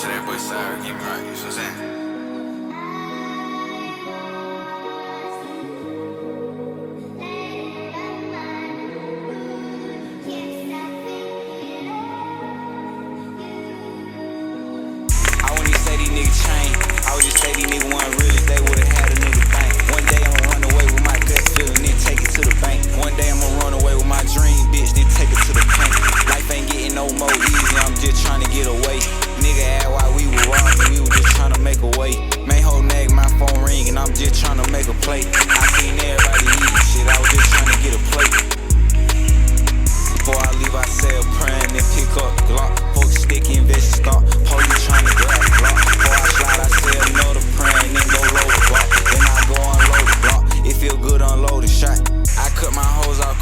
to that boy side, get me right, you know what I'm saying? I wouldn't even say these niggas changed. I would just say these niggas wasn't real if they would've had a nigga think. One day I'ma run away with my gut feeling, then take it to the bank. One day I'ma run away with my dream, bitch, then take it to the bank. Life ain't getting no more easy, I'm just trying to get away. Nigga asked why we were robbing, we were just trying to make a way. Main whole nag, my phone ring, and I'm just trying to make a play. I seen everybody eating shit, I was just trying to get a plate. Before I leave, I say a prayer and then pick up Glock. Folks sticky and veggie stock, police trying to grab Glock. Before I slide, I say another prayer and then go load the block. Then I go unload the block, it feel good unload the shot. I cut my hoes off